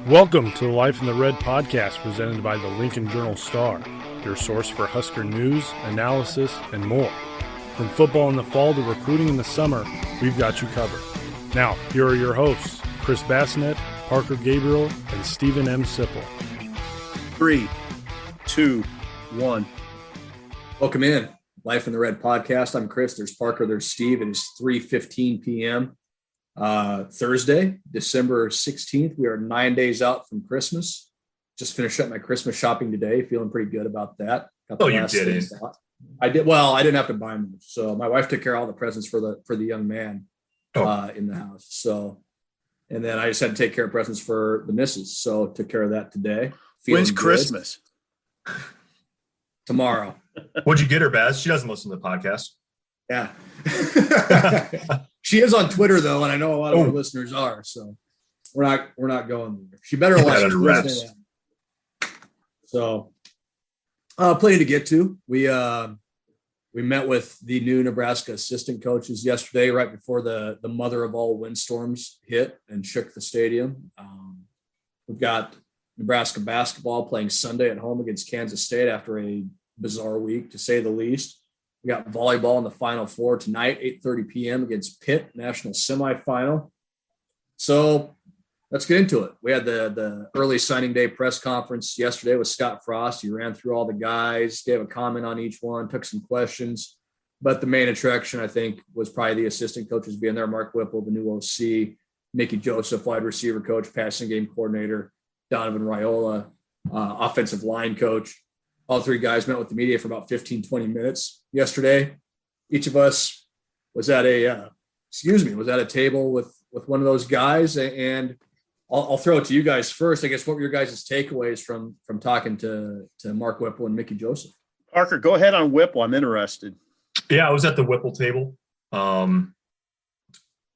Welcome to the Life in the Red podcast presented by the Lincoln Journal-Star, your source for Husker news, analysis, and more. From football in the fall to recruiting in the summer, we've got you covered. Now, here are your hosts, Chris Basnett, Parker Gabriel, and Stephen M. Sipple. 3, 2, 1. Welcome in. Life in the Red podcast. I'm Chris. There's Parker. There's Steve. It is 3:15 p.m. Thursday, December 16th. We are 9 days out from Christmas. Just finished up my Christmas shopping today. Feeling pretty good about that. You didn't. I did. Well, I didn't have to buy them. So my wife took care of all the presents for the young man in the house. So, and then I just had to take care of presents for the missus. So took care of that today. When's Christmas? Tomorrow. What'd you get her, Baz? She doesn't listen to the podcast. Yeah. She is on Twitter though, and I know a lot of our listeners are, so we're not going there. She better watch Tuesday. So plenty to get to. We met with the new Nebraska assistant coaches yesterday, right before the mother of all windstorms hit and shook the stadium. We've got Nebraska basketball playing Sunday at home against Kansas State after a bizarre week, to say the least. We got volleyball in the Final Four tonight, 8:30 p.m. against Pitt, national semifinal. So let's get into it. We had the early signing day press conference yesterday with Scott Frost. He ran through all the guys, gave a comment on each one, took some questions. But the main attraction, I think, was probably the assistant coaches being there. Mark Whipple, the new OC, Mickey Joseph, wide receiver coach, passing game coordinator, Donovan Raiola, offensive line coach. All three guys met with the media for about 15, 20 minutes yesterday. Each of us was at a table with one of those guys. And I'll throw it to you guys first. I guess, what were your guys' takeaways from talking to Mark Whipple and Mickey Joseph? Parker, go ahead on Whipple. I'm interested. Yeah, I was at the Whipple table.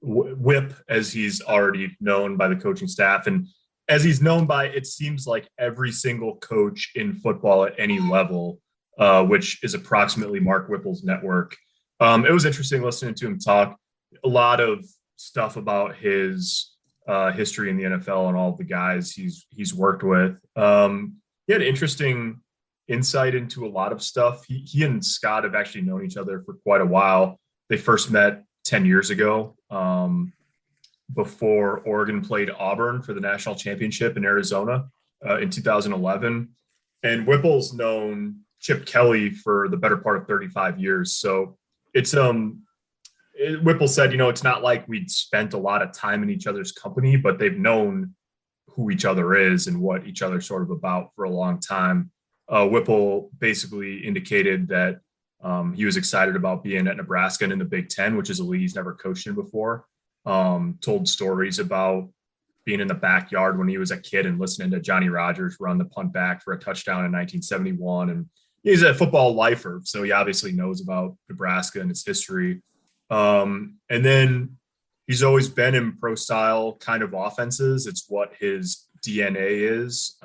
Whip, as he's already known by the coaching staff, and as he's known by, it seems like every single coach in football at any level, which is approximately Mark Whipple's network. It was interesting listening to him talk. A lot of stuff about his history in the NFL and all of the guys he's worked with. He had interesting insight into a lot of stuff. He and Scott have actually known each other for quite a while. They first met 10 years ago. Before Oregon played Auburn for the national championship in Arizona in 2011. And Whipple's known Chip Kelly for the better part of 35 years. So it's Whipple said, it's not like we'd spent a lot of time in each other's company, but they've known who each other is and what each other's sort of about for a long time. Whipple basically indicated that he was excited about being at Nebraska and in the Big Ten, which is a league he's never coached in before. Told stories about being in the backyard when he was a kid and listening to Johnny Rodgers run the punt back for a touchdown in 1971. And he's a football lifer, so he obviously knows about Nebraska and its history. And then he's always been in pro style kind of offenses. It's what his DNA is.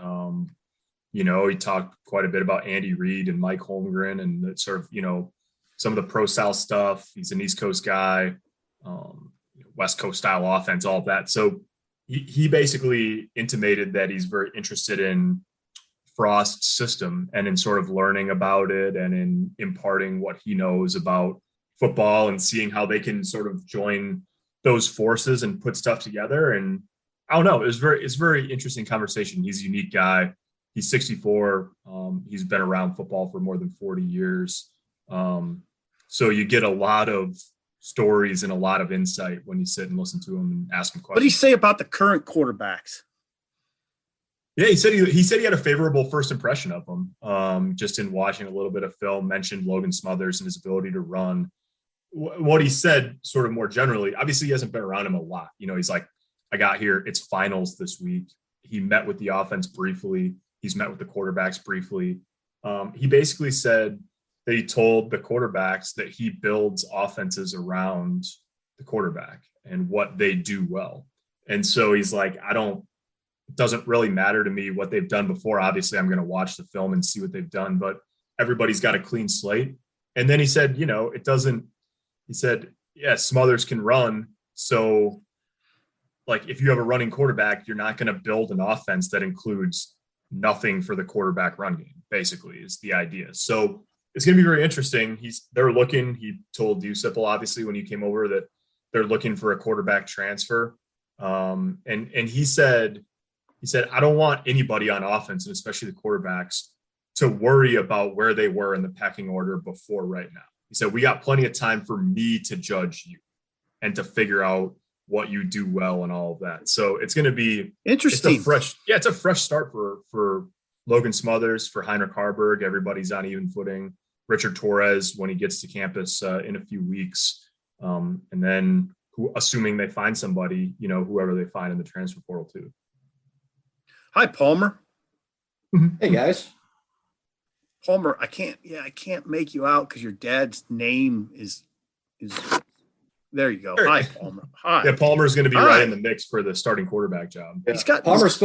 He talked quite a bit about Andy Reid and Mike Holmgren and sort of, some of the pro style stuff. He's an East Coast guy. West Coast style offense, all of that. So he basically intimated that he's very interested in Frost's system and in sort of learning about it and in imparting what he knows about football and seeing how they can sort of join those forces and put stuff together. And I don't know, it's very interesting conversation. He's a unique guy. He's 64. He's been around football for more than 40 years. So you get a lot of stories and a lot of insight when you sit and listen to him and ask him questions. What did he say about the current quarterbacks? Yeah, he said he had a favorable first impression of them. Just in watching a little bit of film, mentioned Logan Smothers and his ability to run. What he said sort of more generally, obviously he hasn't been around him a lot. He's like, I got here, it's finals this week. He met with the offense briefly. He's met with the quarterbacks briefly. He basically said that he told the quarterbacks that he builds offenses around the quarterback and what they do well. And so he's like, it doesn't really matter to me what they've done before. Obviously, I'm going to watch the film and see what they've done, but everybody's got a clean slate. And then he said, he said, yeah, Smothers can run. So like if you have a running quarterback, you're not going to build an offense that includes nothing for the quarterback run game, basically, is the idea. So it's going to be very interesting. He told you, Sipple, obviously, when you came over, that they're looking for a quarterback transfer. And he said, I don't want anybody on offense, and especially the quarterbacks, to worry about where they were in the pecking order before right now. He said, we got plenty of time for me to judge you and to figure out what you do well and all of that. So it's going to be interesting. It's a fresh start for Logan Smothers, for Heinrich Harburg. Everybody's on even footing. Richard Torres, when he gets to campus in a few weeks. And then assuming they find somebody, whoever they find in the transfer portal too. Hi, Palmer. Hey, guys. Palmer, I can't make you out because your dad's name is there you go. Hi, Palmer. Hi. Yeah, Palmer's going to be right in the mix for the starting quarterback job. Yeah. Palmer's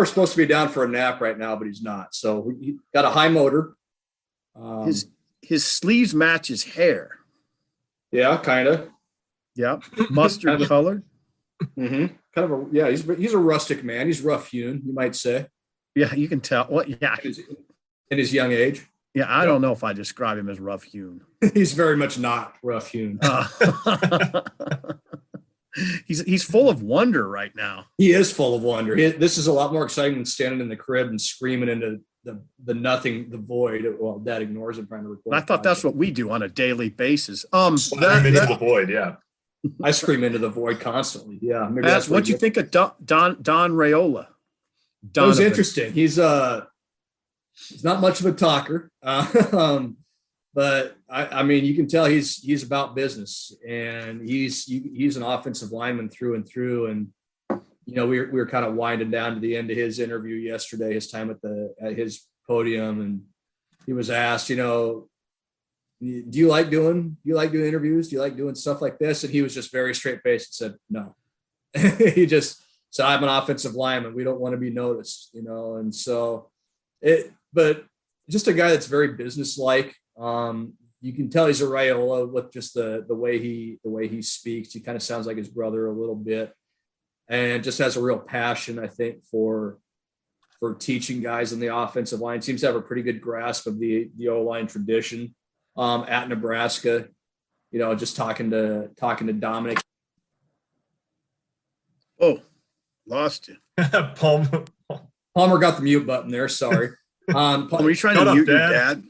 supposed to be down for a nap right now, but he's not. So he got a high motor. His sleeves match his hair. Yeah, kind of. Yeah, mustard colored. Mm-hmm. Kind of he's a rustic man. He's rough hewn, you might say. Yeah, you can tell. Well, yeah. In his young age. Yeah, I don't know if I describe him as rough hewn. He's very much not rough hewn. He's full of wonder right now. He is full of wonder. This is a lot more exciting than standing in the crib and screaming into the nothing, the void. Well, Dad ignores him trying to record. I thought that's what we do on a daily basis. Scream into the void, yeah. I scream into the void constantly. Yeah. Maybe that's what you think of Don Raiola. That was interesting. He's not much of a talker, but I mean, you can tell he's about business, and he's an offensive lineman through and through. And we were kind of winding down to the end of his interview yesterday, his time at his podium, and he was asked, do you like doing interviews? Do you like doing stuff like this? And he was just very straight faced and said no. He just said, I'm an offensive lineman. We don't want to be noticed, and so but just a guy that's very businesslike. You can tell he's a Raiola with just the way he speaks. He kind of sounds like his brother a little bit, and just has a real passion, I think, for teaching guys in the offensive line. Seems to have a pretty good grasp of the O-line tradition at Nebraska. Just talking to Dominic. Oh, lost you. Palmer got the mute button there. Sorry. Were you trying to mute your dad?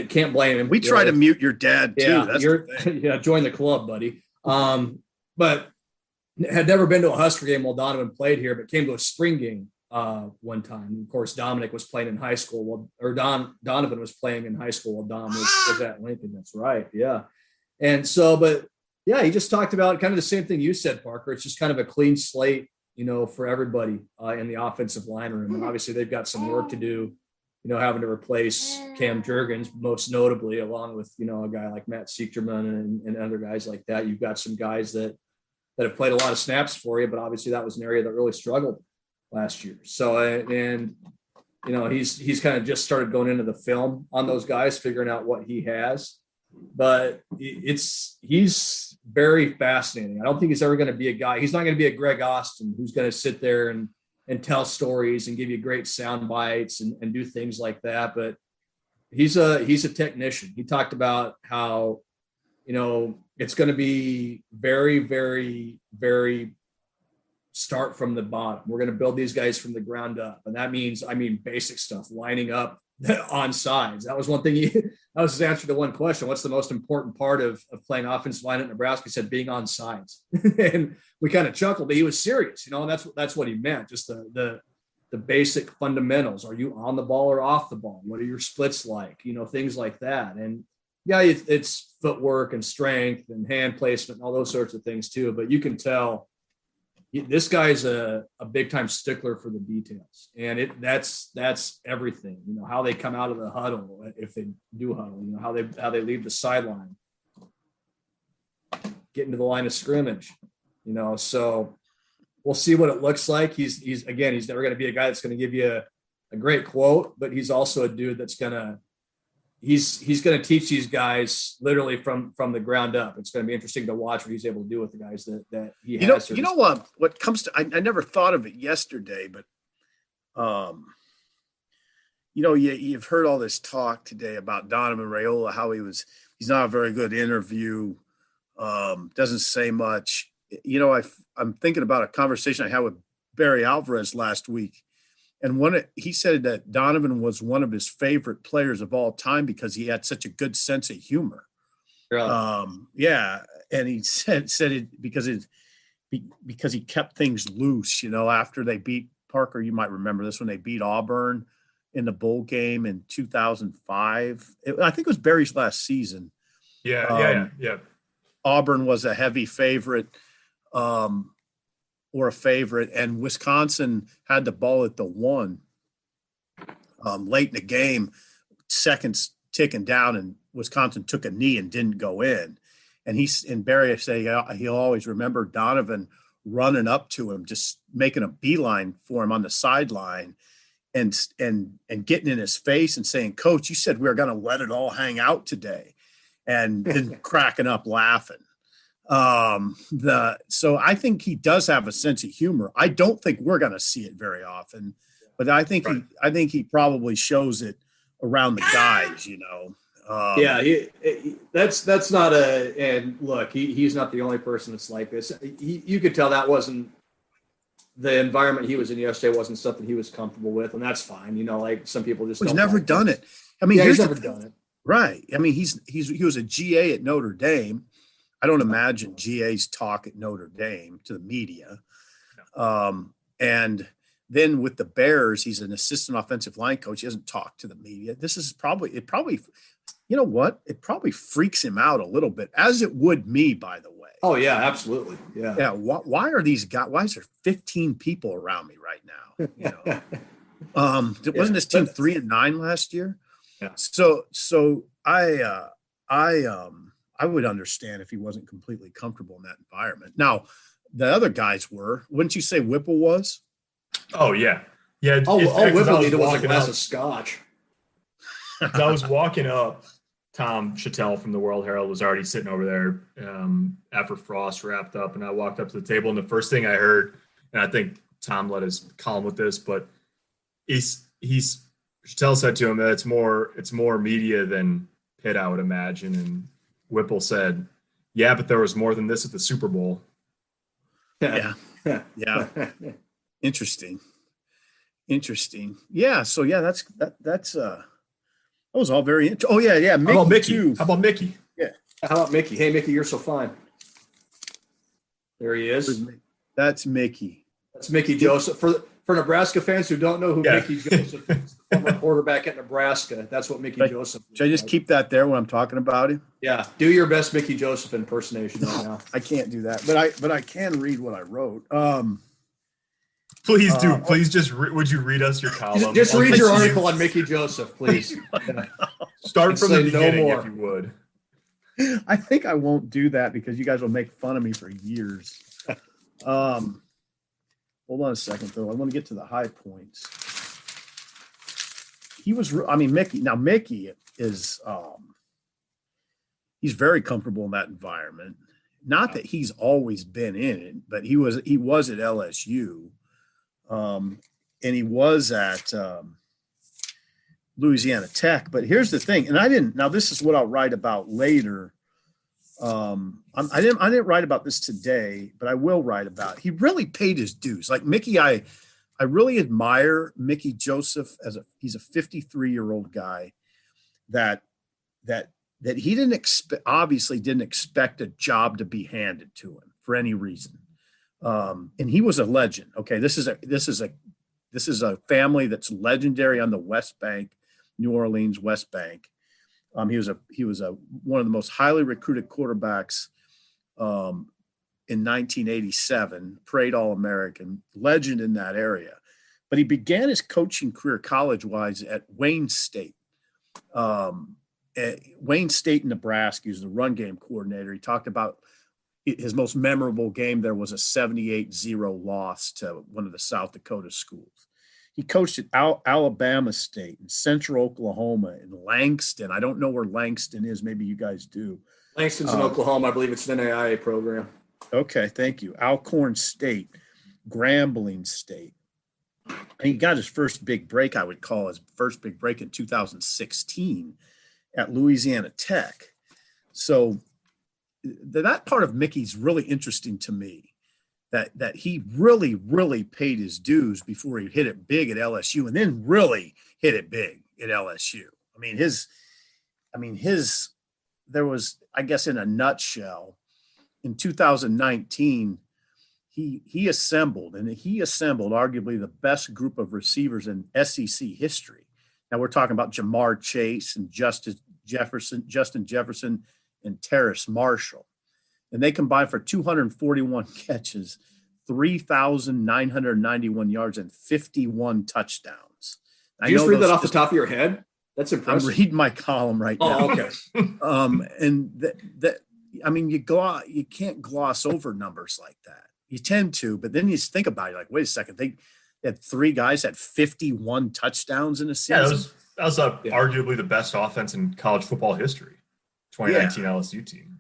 Can't blame him. We try to mute your dad too. Yeah, join the club, buddy. But had never been to a Husker game while Donovan played here, but came to a spring game one time. Of course, Dominic was playing in high school, Donovan was playing in high school while Dom was at Lincoln. That's right. Yeah. And so, but yeah, he just talked about kind of the same thing you said, Parker. It's just kind of a clean slate, for everybody in the offensive line room. And obviously they've got some work to do, having to replace Cam Jurgens, most notably, along with, a guy like Matt Siechterman and other guys like that. You've got some guys that have played a lot of snaps for you, but obviously that was an area that really struggled last year. So, and, he's kind of just started going into the film on those guys, figuring out what he has, but he's very fascinating. I don't think he's ever going to be a guy. He's not going to be a Greg Austin who's going to sit there and tell stories and give you great sound bites and do things like that. But he's a technician. He talked about how, it's going to be very, very, very start from the bottom. We're going to build these guys from the ground up. And that means, basic stuff, lining up on sides. That was one thing. That was his answer to one question. What's the most important part of playing offensive line at Nebraska? He said, being on sides. And we kind of chuckled, but he was serious, and that's what he meant. Just the basic fundamentals. Are you on the ball or off the ball? What are your splits like? Things like that. And yeah, it's footwork and strength and hand placement and all those sorts of things too. But you can tell this guy's a big time stickler for the details, and that's everything. How they come out of the huddle, if they do huddle. How they leave the sideline, get into the line of scrimmage. So we'll see what it looks like. He's never going to be a guy that's going to give you a great quote, but he's also a dude that's he's going to teach these guys literally from the ground up. It's going to be interesting to watch what he's able to do with the guys that he has. You know what comes to, I never thought of it yesterday, but you've heard all this talk today about Donovan Raiola, how he's not a very good interview, doesn't say much. I'm thinking about a conversation I had with Barry Alvarez last week. And he said that Donovan was one of his favorite players of all time because he had such a good sense of humor. Really? And he said it because he kept things loose. After they beat Parker, you might remember this, when they beat Auburn in the bowl game in 2005. I think it was Barry's last season. Yeah. Auburn was a heavy favorite. Or a favorite, and Wisconsin had the ball at the 1 late in the game, seconds ticking down, and Wisconsin took a knee and didn't go in. And Barry said he'll always remember Donovan running up to him, just making a beeline for him on the sideline, and getting in his face and saying, "Coach, you said we were going to let it all hang out today," and then cracking up laughing. So I think he does have a sense of humor. I don't think we're going to see it very often, but I think he probably shows it around the guys, That's not and look, he's not the only person that's like this. You could tell that wasn't the environment he was in yesterday, wasn't something he was comfortable with, and that's fine. Like some people just, he's never done it. I mean, he's never done it. Right. I mean, he was a GA at Notre Dame. I don't imagine GAs talk at Notre Dame to the media. And then with the Bears, he's an assistant offensive line coach. He doesn't talk to the media. This is probably, you know what? It probably freaks him out a little bit, as it would me, by the way. Oh yeah, absolutely. Yeah. Yeah. Why are these guys, why is there 15 people around me right now? Wasn't this team 3-9 last year? Yeah. So I would understand if he wasn't completely comfortable in that environment. Now, the other guys were. Wouldn't you say Whipple was? Oh, yeah. Yeah. Whipple needed was a glass of scotch. I was walking up, Tom Chattel from the World Herald was already sitting over there after Frost wrapped up, and I walked up to the table, and the first thing I heard, and I think Tom led his column with this, but Chattel said to him that it's more media than Pitt, I would imagine, and Whipple said, "Yeah, but there was more than this at the Super Bowl." Yeah. Interesting. Yeah. So yeah, that was all very interesting. Oh yeah. Mickey, How about Mickey? Yeah. How about Mickey? Hey, Mickey, you're so fine. There he is. That's Mickey. That's Mickey Joseph. For Nebraska fans who don't know who Mickey Joseph is, the former quarterback at Nebraska, that's what Mickey Joseph is. Should I just keep that there when I'm talking about him? Yeah. Do your best Mickey Joseph impersonation right now. I can't do that, but I can read what I wrote. Please do. Please just would you read us your column? Just read your article on Mickey Joseph, please. Start from the beginning if you would. I think I won't do that because you guys will make fun of me for years. Hold on a second, though. I want to get to the high points. Mickey. Now, Mickey is he's very comfortable in that environment. Not that he's always been in it, but he was at LSU, and he was at Louisiana Tech. But here's the thing, and I didn't. Now, this is what I'll write about later. I didn't write about this today, but I will write about it. He really paid his dues. Like Mickey, I really admire Mickey Joseph he's a 53-year-old guy that he obviously didn't expect a job to be handed to him for any reason. And he was a legend. Okay. This is a family that's legendary on the West Bank, New Orleans, West Bank. He was one of the most highly recruited quarterbacks in 1987, parade All-American, legend in that area. But he began his coaching career college-wise at Wayne State. Wayne State, Nebraska. He was the run game coordinator. He talked about his most memorable game there was a 78-0 loss to one of the South Dakota schools. He coached at Alabama State and Central Oklahoma and Langston. I don't know where Langston is. Maybe you guys do. Langston's in Oklahoma. I believe it's an NAIA program. Okay, thank you. Alcorn State, Grambling State. And he got his first big break, I would call his first big break in 2016 at Louisiana Tech. So that part of Mickey's really interesting to me, that he really paid his dues before he hit it big at LSU and then really hit it big at LSU. There was, I guess, in a nutshell, in 2019, he assembled arguably the best group of receivers in SEC history. Now we're talking about Jamar Chase and Justin Jefferson, and Terrace Marshall. And they combined for 241 catches, 3,991 yards, and 51 touchdowns. Did you just read that off the top of your head? That's impressive. I'm reading my column right now. Oh, okay. You can't gloss over numbers like that. You tend to, but then you think about it, like, wait a second, they had 3 guys had 51 touchdowns in a season. That was arguably the best offense in college football history. 2019 LSU team.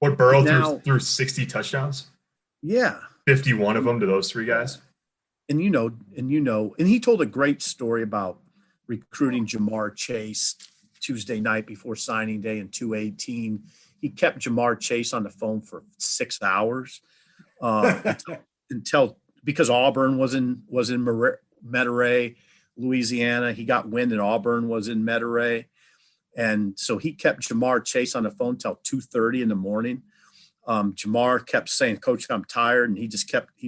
Burrow threw 60 touchdowns. Yeah, 51 of them to those 3 guys. And he told a great story about recruiting Jamar Chase Tuesday night before signing day in 2018. He kept Jamar Chase on the phone for 6 hours until because Auburn was in Metairie, Louisiana. He got wind that Auburn was in Metairie. And so he kept Jamar Chase on the phone till 2:30 in the morning. Jamar kept saying, "Coach, I'm tired," and he just kept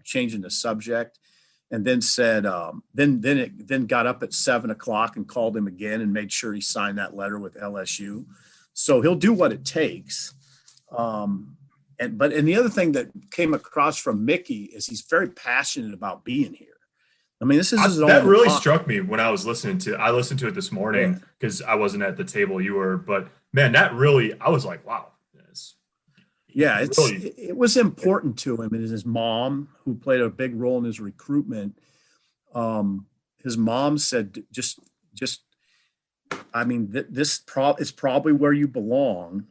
changing the subject, and then said, then got up at 7:00 and called him again and made sure he signed that letter with LSU. So he'll do what it takes. And the other thing that came across from Mickey is he's very passionate about being here. I mean, that really struck me when I was listening to it this morning because I wasn't at the table you were, but man, I was like, wow. It was important to him, and his mom, who played a big role in his recruitment. His mom said, this is probably where you belong.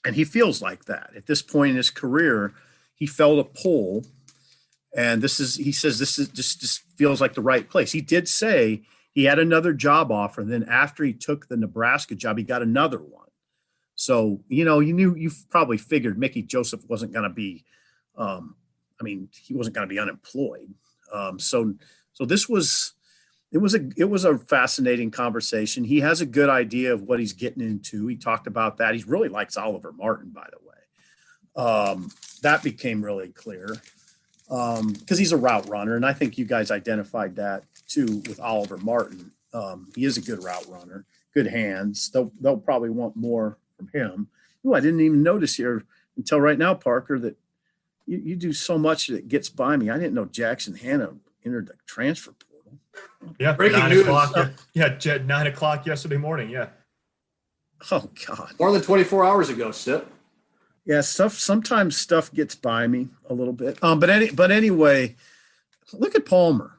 And he feels like that at this point in his career. He felt a pull. And he says this just feels like the right place. He did say he had another job offer. And then after he took the Nebraska job, he got another one. So, you've probably figured Mickey Joseph wasn't going to be, he wasn't going to be unemployed. So it was a fascinating conversation. He has a good idea of what he's getting into. He talked about that. He really likes Oliver Martin, by the way. That became really clear. Because he's a route runner, and I think you guys identified that too with Oliver Martin. He is a good route runner, good hands. They'll probably want more from him. Ooh, I didn't even notice here until right now, Parker, that you do so much that it gets by me. I didn't know Jackson Hanna entered the transfer portal. Yeah, breaking news. 9:00 yesterday morning. Yeah. Oh God. More than 24 hours ago, Sip. Yeah, sometimes stuff gets by me a little bit. But anyway, look at Palmer.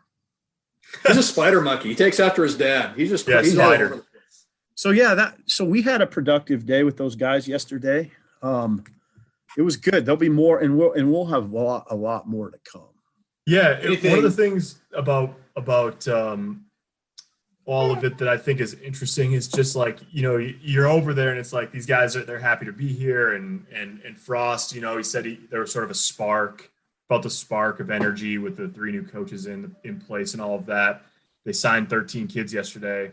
He's a spider monkey. He takes after his dad. He's just spider. So we had a productive day with those guys yesterday. It was good. There'll be more, and we'll have a lot more to come. Yeah, one of the things about all of it that I think is interesting is just like, you're over there and it's like these guys they're happy to be here. And Frost, he said there was sort of felt a spark of energy with the 3 new coaches in place and all of that. They signed 13 kids yesterday.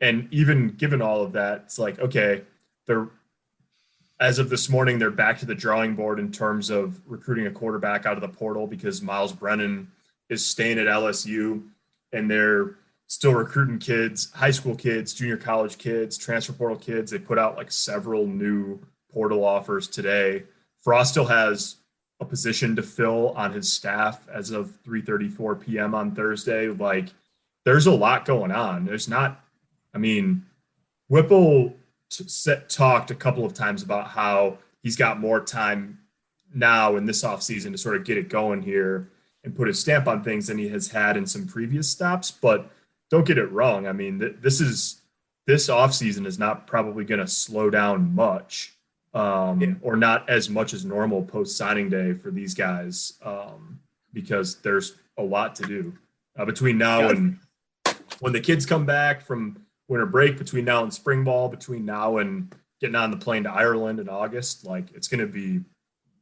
And even given all of that, it's like, okay, as of this morning, they're back to the drawing board in terms of recruiting a quarterback out of the portal because Miles Brennan is staying at LSU, and they're still recruiting kids, high school kids, junior college kids, transfer portal kids. They put out like several new portal offers today. Frost still has a position to fill on his staff as of 3:34 p.m. on Thursday. Like, there's a lot going on. Whipple talked a couple of times about how he's got more time now in this offseason to sort of get it going here. and put his stamp on things than he has had in some previous stops. But don't get it wrong. I mean, this offseason is not probably going to slow down much, or not as much as normal post signing day for these guys, because there's a lot to do between now and when the kids come back from winter break, between now and spring ball, between now and getting on the plane to Ireland in August. Like, it's going to be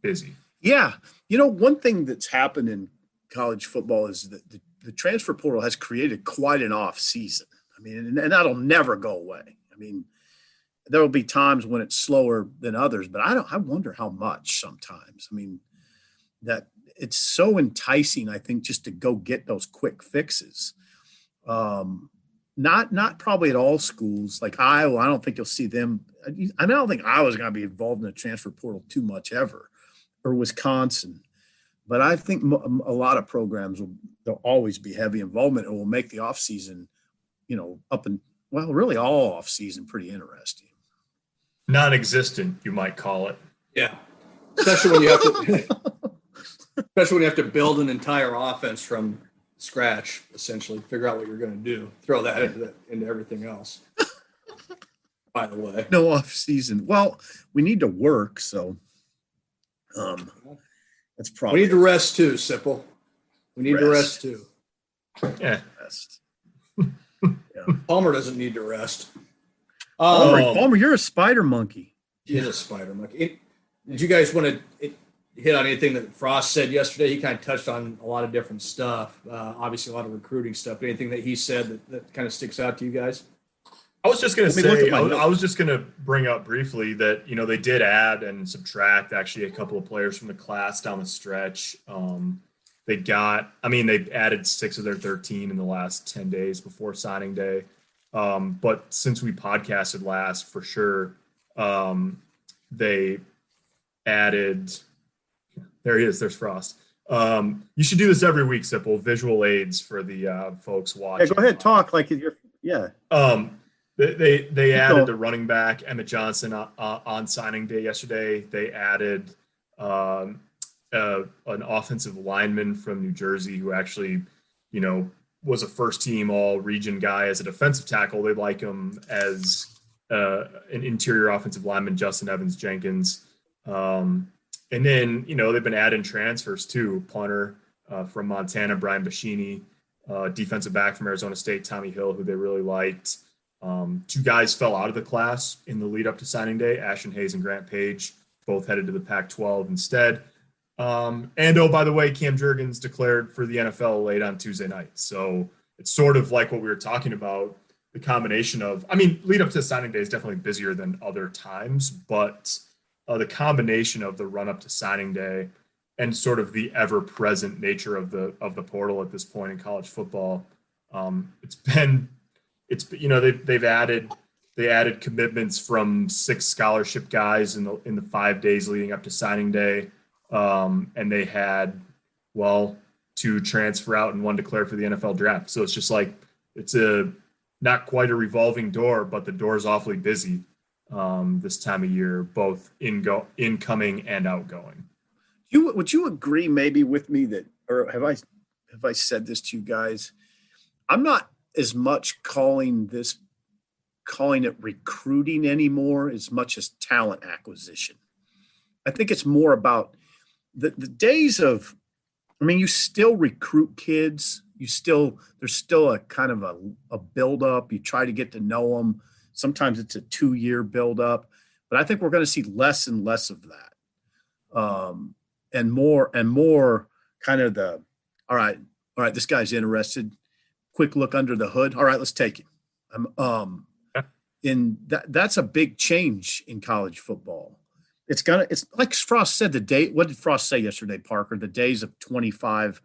busy. Yeah. One thing that's happened in college football is that the transfer portal has created quite an off season. I mean, and that'll never go away. I mean, there will be times when it's slower than others, but I wonder how much sometimes. I mean, that it's so enticing, I think, just to go get those quick fixes. Not probably at all schools like Iowa. I don't think you'll see them. I don't think Iowa's going to be involved in the transfer portal too much ever, or Wisconsin. But I think a lot of programs there'll always be heavy involvement, and will make the offseason, really all offseason pretty interesting. Non-existent, you might call it. Yeah, especially when you have to build an entire offense from scratch, essentially figure out what you're going to do, throw that into everything else. By the way, no off season. Well, we need to work, so that's probably. We need to rest too, Sipple. We need to rest too. Yeah. Rest. Palmer doesn't need to rest. Palmer, you're a spider monkey. He is a spider monkey. Did you guys want to hit on anything that Frost said yesterday? He kind of touched on a lot of different stuff, obviously a lot of recruiting stuff. Anything that he said that kind of sticks out to you guys? I was just going to say, I was just going to bring up briefly that, they did add and subtract actually a couple of players from the class down the stretch. They added 6 of their 13 in the last 10 days before signing day. But since we podcasted last, for sure, they added, there he is, there's Frost. You should do this every week, Sipple, visual aids for the folks watching. Yeah, go ahead, talk like you're, yeah. They added the running back, Emmett Johnson, on signing day yesterday. They added an offensive lineman from New Jersey who actually, was a first-team all-region guy as a defensive tackle. They like him as an interior offensive lineman, Justin Evans-Jenkins. And then, they've been adding transfers too. Punter from Montana, Brian Bashini, defensive back from Arizona State, Tommy Hill, who they really liked. 2 guys fell out of the class in the lead up to signing day, Ashton Hayes and Grant Page, both headed to the Pac-12 instead. And by the way, Cam Jurgens declared for the NFL late on Tuesday night. So it's sort of like what we were talking about, the combination of, lead up to signing day is definitely busier than other times, but the combination of the run up to signing day and sort of the ever present nature of the portal at this point in college football. They added commitments from 6 scholarship guys in the 5 days leading up to signing day. And they had, 2 transfer out and 1 declared for the NFL draft. So it's just like, it's not quite a revolving door, but the door's awfully busy this time of year, both incoming and outgoing. Would you agree maybe with me that, or have I said this to you guys? I'm not as much calling it recruiting anymore as much as talent acquisition. I think it's more about the days of, you still recruit kids. There's still a kind of a buildup. You try to get to know them. Sometimes it's a 2-year buildup, but I think we're going to see less and less of that. And more kind of the, all right, this guy's interested. Quick look under the hood. All right, let's take him. That's a big change in college football. It's like Frost said, what did Frost say yesterday, Parker? The days of 25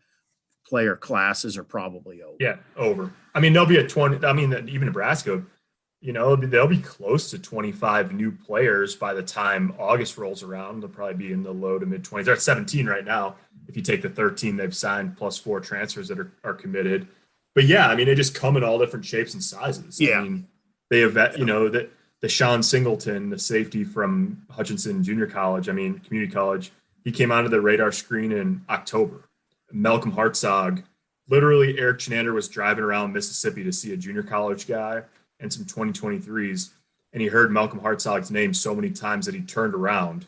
player classes are probably over. Yeah, over. They'll be at 20. Even Nebraska, they'll be close to 25 new players by the time August rolls around. They'll probably be in the low to mid 20s. They're at 17 right now. If you take the 13 they've signed plus 4 transfers that are committed. But yeah, they just come in all different shapes and sizes. Yeah. They have the Sean Singleton, the safety from Hutchinson Junior College, community college, he came onto the radar screen in October. Malcolm Hartzog. Literally, Eric Chenander was driving around Mississippi to see a junior college guy and some 2023s, and he heard Malcolm Hartzog's name so many times that he turned around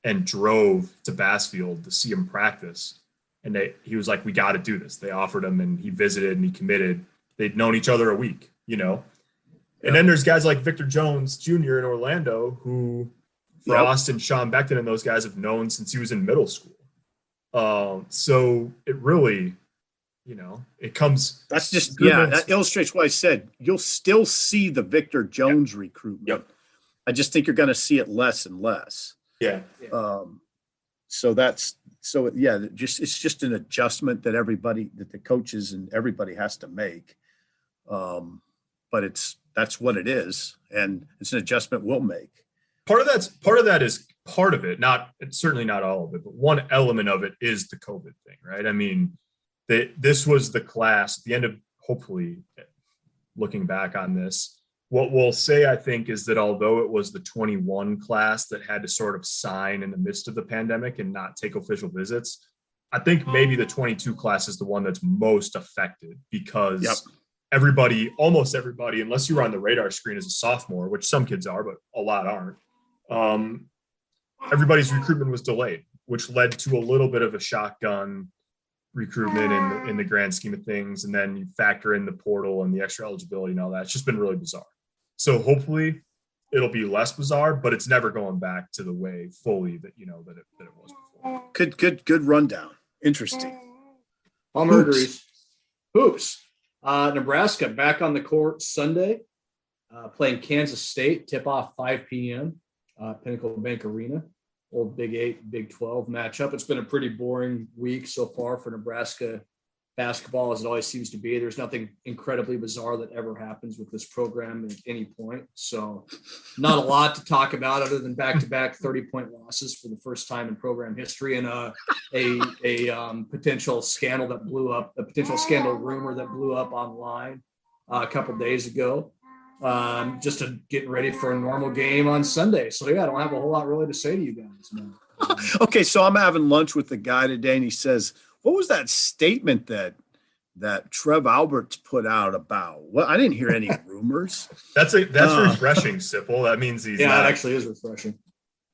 and drove to Bassfield to see him practice. And he was like, we got to do this. They offered him, and he visited, and he committed. They'd known each other a week, you know. And then there's guys like Victor Jones Jr. in Orlando who Frost and Sean Beckton and those guys have known since he was in middle school. So it really, you know, it comes. That's just, that illustrates what I said. You'll still see the Victor Jones recruitment. Yep. I just think you're going to see it less and less. Yeah. It's just an adjustment that the coaches and everybody has to make. But that's what it is. And it's an adjustment we'll make. Part of that is part of it. Certainly not all of it, but one element of it is the COVID thing, right? I mean, this was the class at the end of, hopefully, looking back on this, what we'll say, I think, is that although it was the 21 class that had to sort of sign in the midst of the pandemic and not take official visits, I think maybe the 22 class is the one that's most affected because almost everybody, unless you were on the radar screen as a sophomore, which some kids are, but a lot aren't, everybody's recruitment was delayed, which led to a little bit of a shotgun recruitment in the grand scheme of things. And then you factor in the portal and the extra eligibility and all that. It's just been really bizarre. So hopefully it'll be less bizarre, but it's never going back to the way fully that, you know, that it was before. Good rundown. Interesting. Palmer agrees. Hoops. Nebraska back on the court Sunday, playing Kansas State, tip off 5 p.m. Pinnacle Bank Arena, old Big 8, Big 12 matchup. It's been a pretty boring week so far for Nebraska basketball, as it always seems to be. There's nothing incredibly bizarre that ever happens with this program at any point. So not a lot to talk about other than back-to-back 30-point losses for the first time in program history and a potential scandal that blew up, a potential scandal rumor that blew up online a couple days ago. Just getting ready for a normal game on Sunday. So, I don't have a whole lot really to say to you guys, man. Okay, so I'm having lunch with the guy today, and he says, what was that statement that Trev Alberts put out about? Well, I didn't hear any rumors. That's refreshing, Sipple. That means he's it actually is refreshing.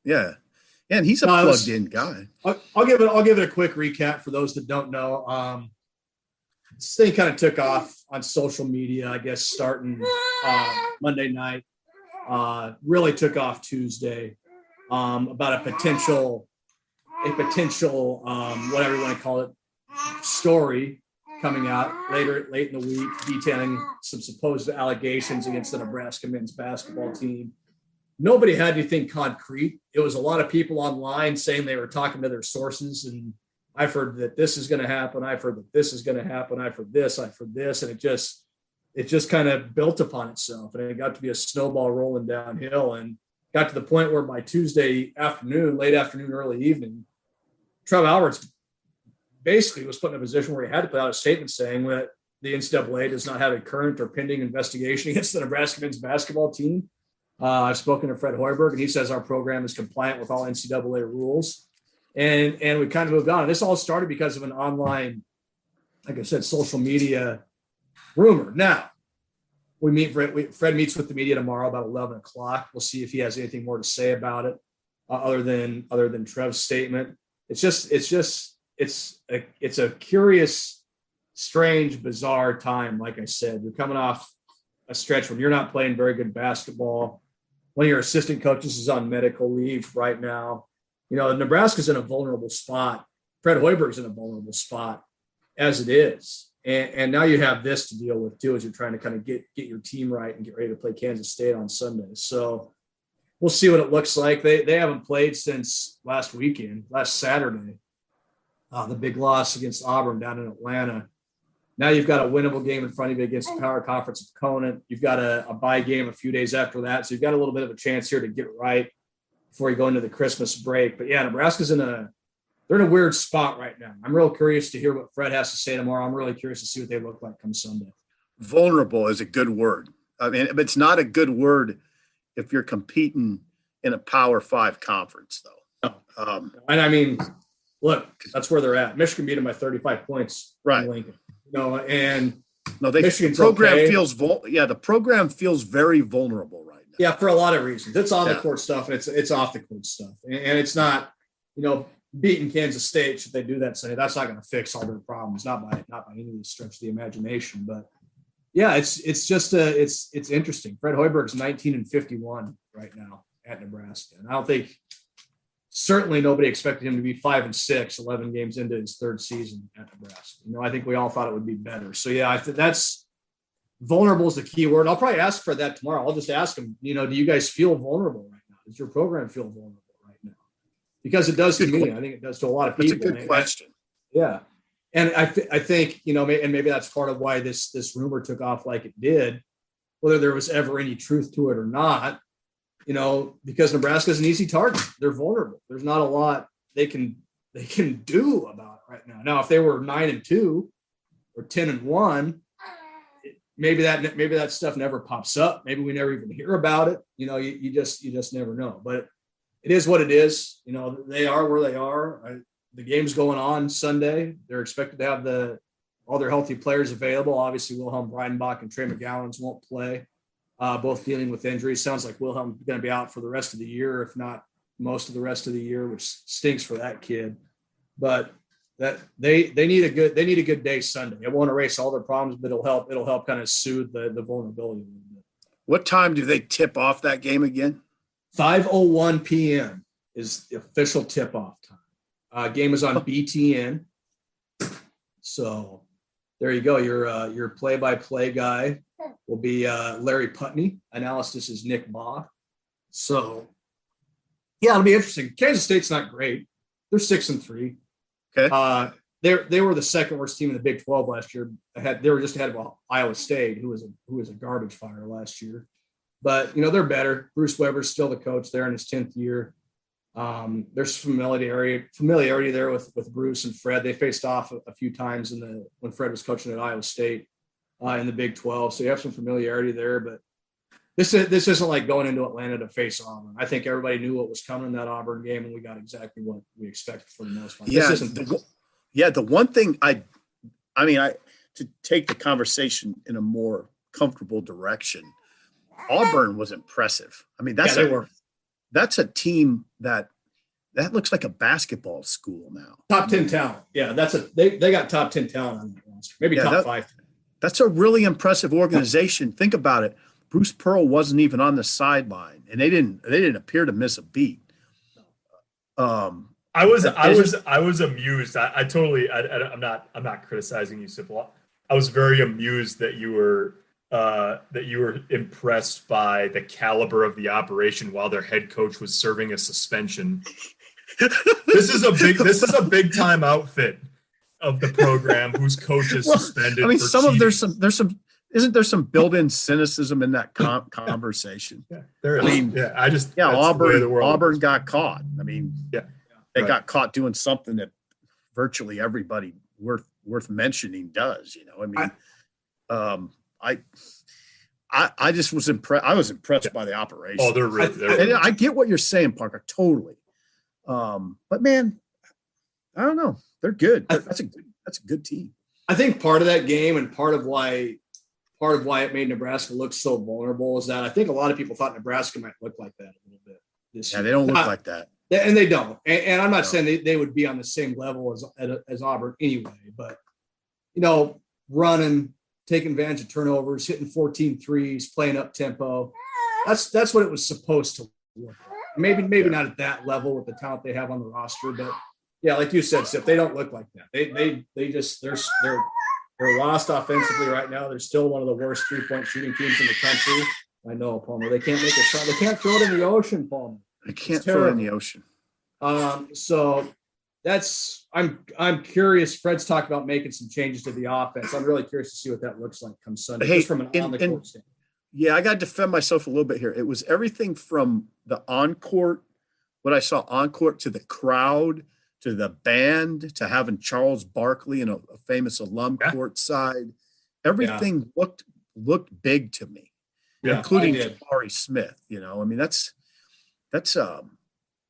Yeah. And he's a plugged-in guy. I'll give it a quick recap for those that don't know. This thing kind of took off on social media, I guess, starting Monday night. Really took off Tuesday about a potential whatever you want to call it, story coming out late in the week detailing some supposed allegations against the Nebraska men's basketball team. Nobody had anything concrete. It was a lot of people online saying they were talking to their sources, and I've heard that this is going to happen. I've heard that this is going to happen. I've heard this. And it just kind of built upon itself. And it got to be a snowball rolling downhill and got to the point where by Tuesday afternoon, late afternoon, early evening, Trev Alberts basically was put in a position where he had to put out a statement saying that the NCAA does not have a current or pending investigation against the Nebraska men's basketball team. I've spoken to Fred Hoiberg, and he says our program is compliant with all NCAA rules. And we kind of moved on. And this all started because of an online, like I said, social media rumor. Now, Fred meets with the media tomorrow about 11 o'clock. We'll see if he has anything more to say about it other than Trev's statement. It's a curious, strange, bizarre time. Like I said, you're coming off a stretch when you're not playing very good basketball. One of your assistant coaches is on medical leave right now. You know, Nebraska's in a vulnerable spot. Fred Hoiberg's in a vulnerable spot as it is. And now you have this to deal with too, as you're trying to kind of get your team right and get ready to play Kansas State on Sunday. So we'll see what it looks like. They haven't played since last Saturday. The big loss against Auburn down in Atlanta. Now you've got a winnable game in front of you against a power conference opponent. You've got a bye game a few days after that. So you've got a little bit of a chance here to get right before you go into the Christmas break. But yeah, Nebraska's they're in a weird spot right now. I'm real curious to hear what Fred has to say tomorrow. I'm really curious to see what they look like come Sunday. Vulnerable is a good word. I mean, but it's not a good word if you're competing in a Power 5 conference, though. And I mean, look, that's where they're at. Michigan beat them by 35 points. Right. In Lincoln. And no, Michigan's the program okay. the program feels very vulnerable right now. Yeah, for a lot of reasons. It's on the court stuff, and it's off the court stuff, and it's not, beating Kansas State. Should they do that Sunday? That's not going to fix all their problems. Not by any stretch of the imagination, but yeah, it's just it's interesting. Fred Hoiberg's 19-51 right now at Nebraska, and I don't think. Certainly nobody expected him to be 5-6, 11 games into his third season at Nebraska. I think we all thought it would be better. So yeah, I think that's vulnerable is the key word. I'll probably ask Fred that tomorrow. I'll just ask him, do you guys feel vulnerable right now? Does your program feel vulnerable right now? Because it does to me. I think it does to a lot of people. That's a good question. Yeah. And I think, and maybe that's part of why this rumor took off like it did, whether there was ever any truth to it or not. Because Nebraska is an easy target. They're vulnerable. There's not a lot they can do about it right now. Now, if they were 9-2 or 10-1, maybe that stuff never pops up. Maybe we never even hear about it. You just never know. But it is what it is. They are where they are. The game's going on Sunday. They're expected to have all their healthy players available. Obviously, Wilhelm Breidenbach and Trey McGowens won't play. Both dealing with injuries. Sounds like Wilhelm's going to be out for the rest of the year, if not most of the rest of the year, which stinks for that kid. But that they need a good day Sunday. It won't erase all their problems, but it'll help kind of soothe the vulnerability a little bit. What time do they tip off that game again? 5:01 p.m. is the official tip-off time. Game is on BTN. So there you go. Your play-by-play guy will be Larry Putney. Analysis is Nick Baugh. So, yeah, it'll be interesting. Kansas State's not great. They're 6-3. Okay. They were the second worst team in the Big 12 last year. They were just ahead of Iowa State, who was a garbage fire last year. But they're better. Bruce Weber's still the coach there in his 10th year. There's familiarity there with Bruce and Fred. They faced off a few times when Fred was coaching at Iowa State in the Big 12. So you have some familiarity there, but this isn't like going into Atlanta to face Auburn. I think everybody knew what was coming in that Auburn game, and we got exactly what we expected for the most part. The one thing to take the conversation in a more comfortable direction, Auburn was impressive. I mean, that's a team that looks like a basketball school now. Top 10 talent. Yeah, they got top 10 talent on that roster. Maybe top 5. That's a really impressive organization. Think about it. Bruce Pearl wasn't even on the sideline, and they didn't appear to miss a beat. I was amused. I'm not criticizing you, Sipple. I was very amused that you were impressed by the caliber of the operation while their head coach was serving a suspension. This is a big time outfit of the program whose coach is suspended. I mean, isn't there some built-in cynicism in that conversation? Yeah, there is. Auburn got caught. I mean, they got caught doing something that virtually everybody worth mentioning does. I just was impressed. I was impressed by the operation. Oh, they're really. I get what you're saying, Parker. Totally. But man, I don't know. They're good. That's a good team. I think part of that game and part of why it made Nebraska look so vulnerable is that I think a lot of people thought Nebraska might look like that a little bit this year. They don't look like that. And they don't. And I'm not saying they would be on the same level as Auburn anyway, but running, taking advantage of turnovers, hitting 14 threes, playing up tempo. That's what it was supposed to look like. Maybe not at that level with the talent they have on the roster, but yeah, like you said, Sip, they don't look like that. They're lost offensively right now. They're still one of the worst 3-point shooting teams in the country. I know, Palmer. They can't make a shot. They can't throw it in the ocean, Palmer. They can't throw it in the ocean. So I'm curious. Fred's talked about making some changes to the offense. I'm really curious to see what that looks like come Sunday. Hey, just from an on-the-court standpoint. Yeah, I got to defend myself a little bit here. It was everything from the on-court, what I saw on-court, to the crowd, to the band, to having Charles Barkley and a famous alum courtside. Everything looked big to me, including Jabari Smith. I mean, that's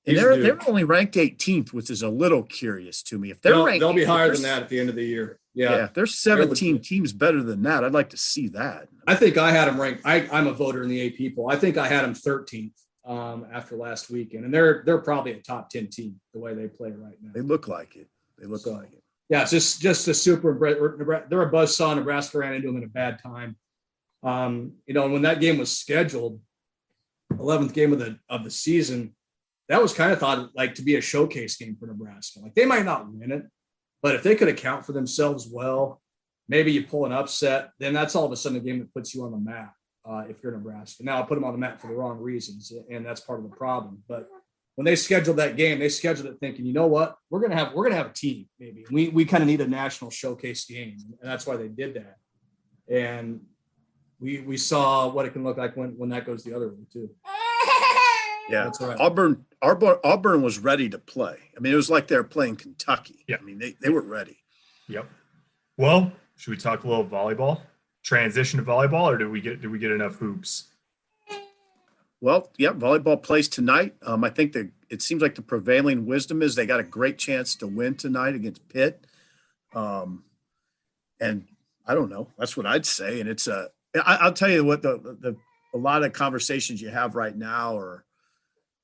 And they're only ranked 18th, which is a little curious to me. If they'll be higher than that at the end of the year. Yeah, if there's 17 teams better than that, I'd like to see that. I think I had them ranked. I'm a voter in the AP poll. I think I had them 13th after last weekend, and they're probably a top 10 team the way they play right now. They look like it. Like it. Yeah, it's just a super. They're a buzzsaw. Nebraska ran into them at a bad time. When that game was scheduled, 11th game of the season, that was kind of thought like to be a showcase game for Nebraska. Like they might not win it, but if they could account for themselves well, maybe you pull an upset, then that's all of a sudden a game that puts you on the map. If you're Nebraska, now I put them on the map for the wrong reasons, and that's part of the problem. But when they scheduled that game, they scheduled it thinking, you know what, we're gonna have a team. Maybe we kind of need a national showcase game, and that's why they did that. And we saw what it can look like when that goes the other way too. Yeah, that's right. Auburn was ready to play. I mean, it was like they were playing Kentucky. Yeah. I mean, they were ready. Yep. Well, should we talk a little volleyball? Transition to volleyball, or did we get enough hoops? Well, yeah, volleyball plays tonight. I think it seems like the prevailing wisdom is they got a great chance to win tonight against Pitt. And I don't know. That's what I'd say. And I'll tell you what a lot of conversations you have right now are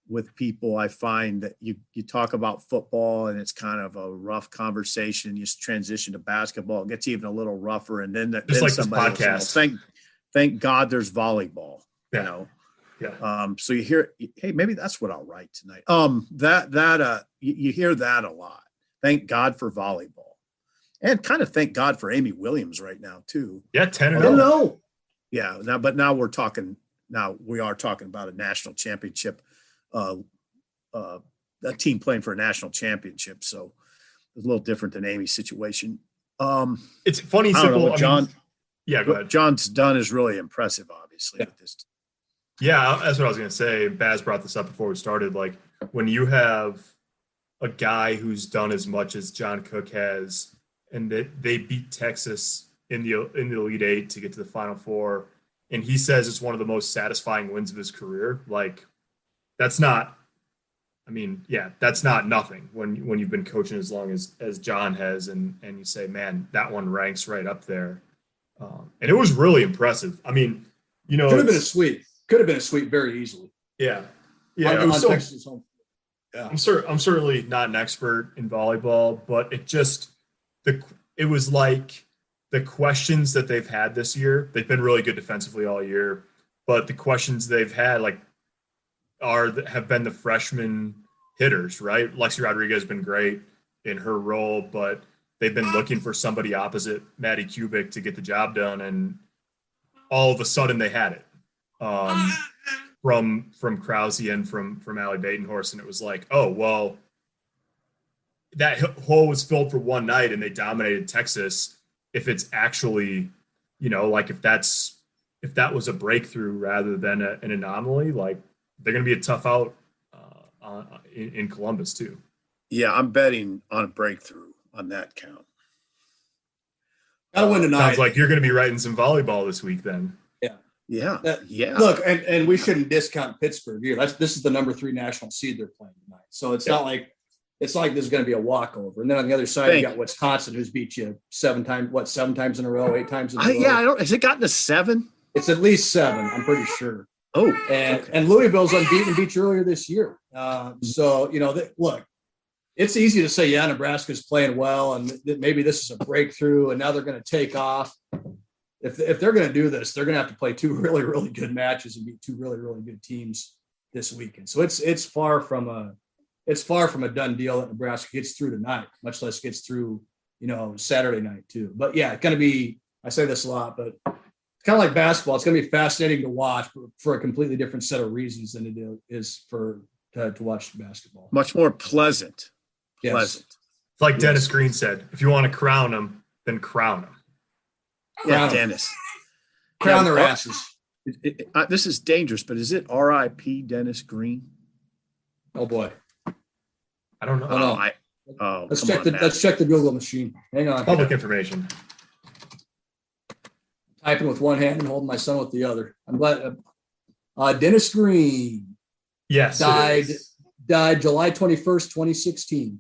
with people. I find that you talk about football and it's kind of a rough conversation. You just transition to basketball. It gets even a little rougher. And then just like this podcast. Thank God there's volleyball, you know? Yeah. So you hear, hey, maybe that's what I'll write tonight. You hear that a lot. Thank God for volleyball, and kind of thank God for Amy Williams right now too. Yeah, 10-0. Hello. Yeah. Now we are talking about a national championship, a team playing for a national championship. So it's a little different than Amy's situation. It's funny, Sipple. John. Yeah, go ahead. John's done is really impressive, obviously, with this. Yeah, that's what I was going to say. Baz brought this up before we started. Like when you have a guy who's done as much as John Cook has, and that they beat Texas in the Elite Eight to get to the Final Four, and he says it's one of the most satisfying wins of his career. Like that's not nothing when you've been coaching as long as John has, and you say, man, that one ranks right up there. And it was really impressive. I mean, could have been a sweep. Could have been a sweep very easily. Yeah. On Texas home. Yeah. I'm certainly not an expert in volleyball, but it was like the questions that they've had this year. They've been really good defensively all year, but the questions they've had have been the freshman hitters, right? Lexi Rodriguez has been great in her role, but they've been looking for somebody opposite Maddie Kubik to get the job done, and all of a sudden they had it. From Krause and from Allie Batenhorst, and it was like, oh well, that hole was filled for one night and they dominated Texas. If it's actually, if that was a breakthrough rather than an anomaly, like they're going to be a tough out in Columbus too. Yeah, I'm betting on a breakthrough on that count. Gotta win tonight. Sounds like you're going to be writing some volleyball this week then. Yeah. Look, and we shouldn't discount Pittsburgh here. This is the number 3 national seed they're playing tonight. So it's not like this is going to be a walkover. And then on the other side, you got Wisconsin, who's beat you 7 times in a row, 8 times in a row. Yeah, has it gotten to 7? It's at least 7, I'm pretty sure. Oh, and Louisville's unbeaten, beat you earlier this year. So look, it's easy to say, yeah, Nebraska's playing well, and maybe this is a breakthrough, and now they're going to take off. If they're going to do this, they're going to have to play 2 really, really good matches and beat 2 really, really good teams this weekend. So it's far from a done deal that Nebraska gets through tonight, much less gets through, Saturday night too. But yeah, it's going to be, I say this a lot, but it's kind of like basketball. It's going to be fascinating to watch for a completely different set of reasons than it is to watch basketball. Much more pleasant. Yes. Pleasant. It's like Dennis Green said, if you want to crown them, then crown them. Yeah, Dennis. Crown their asses. This is dangerous, but is it R.I.P. Dennis Green? Oh boy, I don't know. Let's check the Google machine. Hang on. Public information. Typing with one hand and holding my son with the other. I'm glad. Dennis Green. Yes. Died died July 21st, 2016.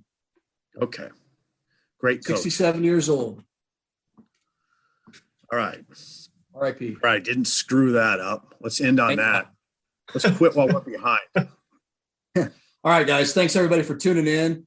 Okay. Great coach. 67 years old. All right. R.I.P. All right. Didn't screw that up. Let's end on that. Let's quit while we're behind. All right, guys. Thanks everybody for tuning in.